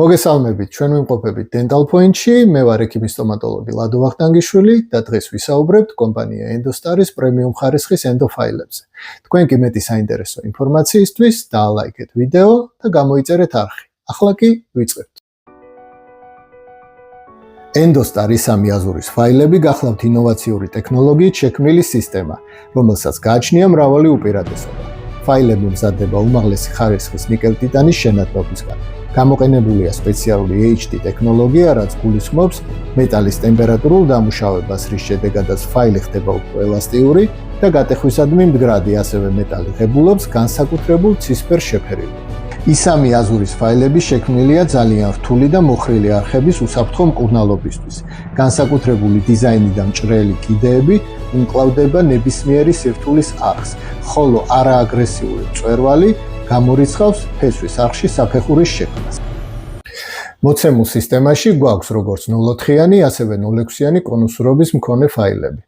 მოგესალმებით, ჩვენ ვიმყოფებით Dental Point-ში, მე ვარ ექიმი სტომატოლოგი ლადო ვახტანგიშვილი და დღეს ვისაუბრებთ კომპანია EndoStar-ის პრემიუმ ხარისხის endo-ფაილებზე. თქვენ კი მეტი საინტერესო ინფორმაციისთვის დაალაიქეთ ვიდეო და გამოიწერეთ არხი. ახლა კი ვიწყებთ. EndoStar ისამი აზურის ფაილები გახლავთ ინოვაციური ტექნოლოგიით შექმნილი სისტემა, რომელსაც გააჩნია მრავალი უპირატესობა. ფაილები მზადდება უმაღლესი ხარისხის ნიკელ-ტიტანის შენადნობისგან. გამოყენებულია სპეციალური HD ტექნოლოგია, რაც გულისხმობს მეტალის ტემპერატურულ დამუშავებას, რის შედეგადაც ფაილი ხდება უფრო ელასტიური და გატეხვისადმი მდგრადი, ასევე მეტალი ღებულობს განსაკუთრებულ ცისფერ შეფერილობას. ისამი აზურის ფაილები შექმნილია ძალიან რთული და მოხრილი არხების უსაფრთხო მკურნალობისთვის. განსაკუთრებული დიზაინი და მჭრელი კიდეები უმკლავდება ნებისმიერი სირთულის არხს, ხოლო არააგრესიული მწვერვალი გამორიცხავს ფესვის არხში საფეხურის შექმნას. მოცემულ სისტემაში გვაქვს როგორც 0-4-იანი, ასევე 0-6-იანი კონუსურობის მქონე ფაილები.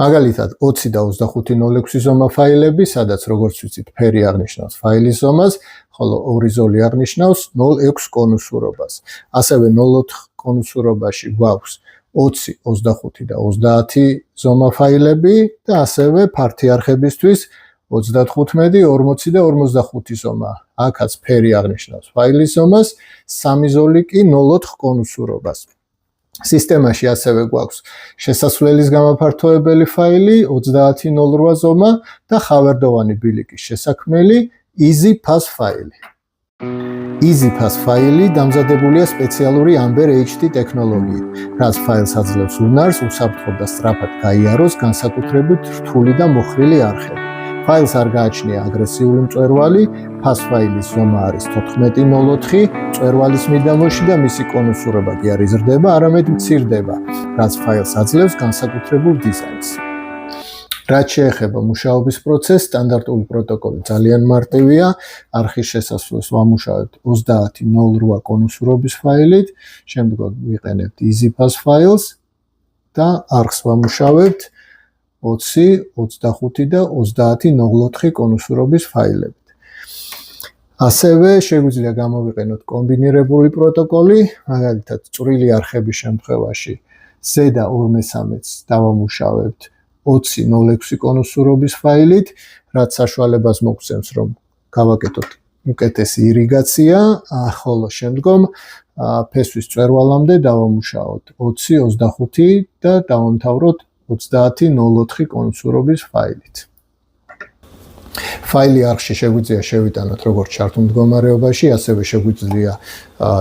მაგალითად 20 და 25-06 ზომა ფაილები, სადაც როგორც ვიცით, ფერი აღნიშნავს ფაილის ზომას, ხოლო ორი ზოლი აღნიშნავს 0-6 კონუსურობას. ასევე 0-4 კონუსურობაში გვაქვს 20, 25 და 30 ზომა ფაილები და ასევე ფართი არხებისთვის 35, 40 და 45 ზომა. აქაც ფერი აღნიშნავს ფაილის ზომას, სამი ზოლი კი 0-4 კონუსურობას. სისტემაში ასევე გვაქვს შესასვლელის გამაფართოებელი ფაილი 30-08 ზომა და ხავერდოვანი ბილიკის შესაქმნელი EasyPass ფაილი. EasyPass ფაილი დამზადებულია სპეციალური Amber HD ტექნოლოგიით, რაც ფაილს აძლევს უნარს უსაფრთხოდ და სწრაფად გაიაროს განსაკუთრებით რთული და მოხრილი არხები. ფაილს არ გააჩნია აგრესიული მწვერვალი, pass ფაილის ზომა არის 14-04, მწვერვალის მიდამოში და მისი კონუსურობა კი არ იზრდება, არამედ მცირდება, რაც ფაილს აძლევს განსაკუთრებულ დიზაინს. რაც შეეხება მუშაობის პროცესს, სტანდარტული პროტოკოლი ძალიან მარტივია. არხის შესასვლელს ვამუშავებთ 30-08 კონუსურობის ფაილით, შემდგომ ვიყენებთ EasyPass ფაილს და არხს ვამუშავებთ 20, 25 და 30-04 კონუსურობის ფაილებით. ასევე შეგვიძლია გამოვიყენოთ კომბინირებული პროტოკოლი, მაგალითად წვრილი არხების შემთხვევაში ზედა 2/3-ს დავამუშავებთ 20-06 კონუსურობის ფაილით, რაც საშუალებას მოგცემს, რომ გავაკეთოთ უკეთესი ირიგაცია, ხოლო შემდგომ ფესვის მწვერვალამდე დავამუშავოთ 20-25 და დავამთავროთ 30-04 კონუსურობის ფაილით. ფაილი არხში შეგვიძლია შევიტანოთ როგორც ჩართულ მდგომარეობაში, ასევე შეგვიძლია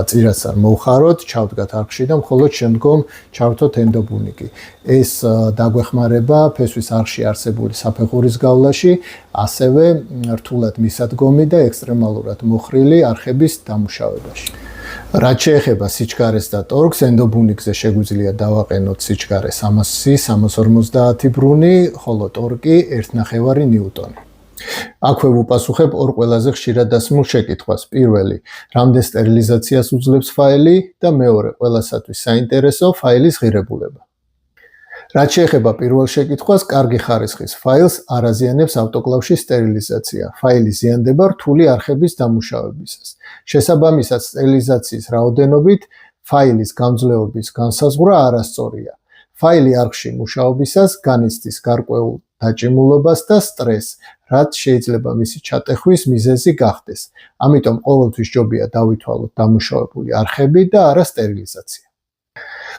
წირაც არ მოვხაროთ, ჩავდგათ არხში და მხოლოდ შემდგომ ჩავრთოთ ენდობუნიკი. ეს დაგვეხმარება ფესვის არხში არსებული საფეხურის გავლაში, ასევე რთულად მისადგომი და ექსტრემალურად მოხრილი არხების დამუშავებაში. რაც შეეხება სიჩქარეს და ტორკს, ენდობუნიკზე შეგვიძლია დავაყენოთ სიჩქარე 300-350 ბრუნი, ხოლო ტორკი 1.5 ნიუტონი. აქვე ვუპასუხებ ორ ყველაზე ხშირად დასმულ შეკითხვას. პირველი, რამდენ სტერილიზაციას უძლებს ფაილი და მეორე, ყველასათვის საინტერესო ფაილის ღირებულება. რაც შეეხება პირველ შეკითხვას, კარგი ხარისხის ფაილს არ აზიანებს ავტოკლავში სტერილიზაცია. ფაილი ზიანდება რთული არხების დამუშავებისას. შესაბამისად, სტერილიზაციის რაოდენობით ფაილის გამძლეობის განსაზღვრა არასწორია. ფაილი არხში მუშაობისას განიცდის გარკვეულ დაჭიმულობას და სტრესს, რაც შეიძლება მისი ჩატეხვის მიზეზი გახდეს. ამიტომ ყოველთვის ჯობია დავითვალოთ დამუშავებული არხები და არა სტერილიზაცია.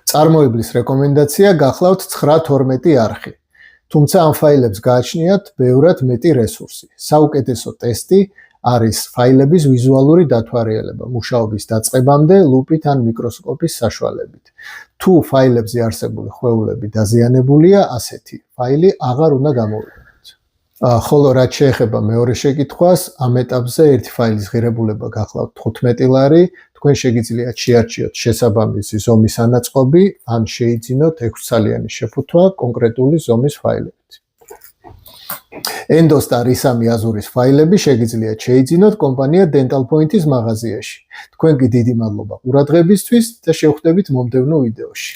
წარმოებლის რეკომენდაცია გახლავთ 9-12 არხი. თუმცა ამ ფაილებს გააჩნიათ ბევრად მეტი რესურსი. საუკეთესო ტესტი არის ფაილების ვიზუალური დათვალიერება მუშაობის დაწყებამდე ლუპით ან მიკროსკოპის საშუალებით. თუ ფაილებზე არსებული ხვეულები დაზიანებულია, ასეთი ფაილი აღარ უნდა გამოვიყენოთ. ხოლო რაც შეეხება მეორე შეკითხვას, ამ ეტაპზე ერთი ფაილის ღირებულება გახლავთ 15 ლარი, თქვენ შეგიძლიათ შეარჩიოთ შესაბამისი ზომის ანაწყობი, ან შეიძინოთ 6 ცალიანი შეფუთვა კონკრეტული ზომის ფაილებით. EndoStar ისამი აზურის ფაილები შეგიძლიათ შეიძინოთ კომპანია Dental Point-ის მაღაზიაში. თქვენ კი დიდი მადლობა ყურადღებისთვის და შევხვდებით მომდევნო ვიდეოში.